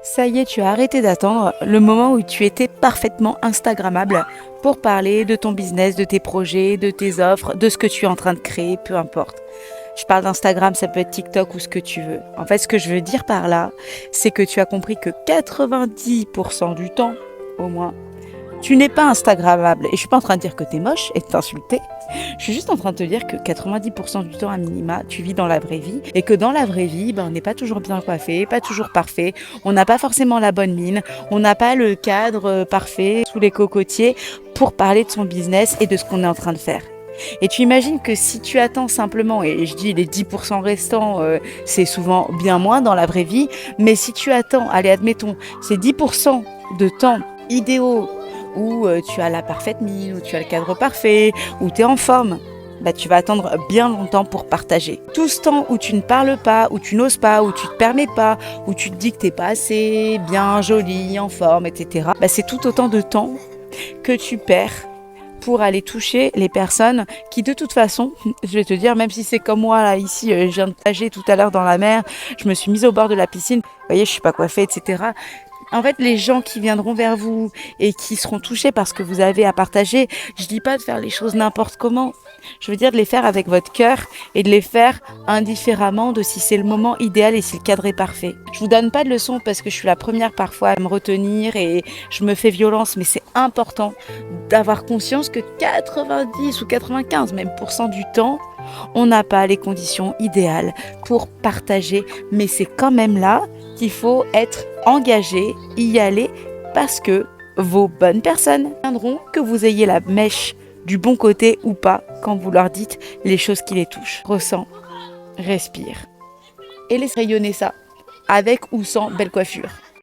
Ça y est, tu as arrêté d'attendre le moment où tu étais parfaitement instagrammable pour parler de ton business, de tes projets, de tes offres, de ce que tu es en train de créer, peu importe. Je parle d'Instagram, ça peut être TikTok ou ce que tu veux. En fait, ce que je veux dire par là, c'est que tu as compris que 90% du temps, au moins, tu n'es pas instagrammable. Et je suis pas en train de dire que tu es moche et de t'insulter. Je suis juste en train de te dire que 90% du temps à minima, tu vis dans la vraie vie. Et que dans la vraie vie, on n'est pas toujours bien coiffé, pas toujours parfait. On n'a pas forcément la bonne mine. On n'a pas le cadre parfait sous les cocotiers pour parler de son business et de ce qu'on est en train de faire. Et tu imagines que si tu attends simplement, et je dis les 10% restants, c'est souvent bien moins dans la vraie vie, mais si tu attends, allez admettons, ces 10% de temps idéaux où tu as la parfaite mine, où tu as le cadre parfait, où tu es en forme, tu vas attendre bien longtemps pour partager. Tout ce temps où tu ne parles pas, où tu n'oses pas, où tu te permets pas, où tu te dis que tu n'es pas assez bien, jolie, en forme, etc. C'est tout autant de temps que tu perds pour aller toucher les personnes qui, de toute façon, je vais te dire, même si c'est comme moi, là, ici, je viens de nager tout à l'heure dans la mer, je me suis mise au bord de la piscine, vous voyez, je suis pas coiffée, etc. En fait, les gens qui viendront vers vous et qui seront touchés par ce que vous avez à partager, je dis pas de faire les choses n'importe comment. Je veux dire de les faire avec votre cœur et de les faire indifféremment de si c'est le moment idéal et si le cadre est parfait. Je vous donne pas de leçons parce que je suis la première parfois à me retenir et je me fais violence, mais c'est important d'avoir conscience que 90 ou 95 même % du temps, on n'a pas les conditions idéales pour partager, mais c'est quand même là qu'il faut être engagé, y aller, parce que vos bonnes personnes viendront, que vous ayez la mèche du bon côté ou pas, quand vous leur dites les choses qui les touchent. Ressens, respire et laisse rayonner ça, avec ou sans belle coiffure.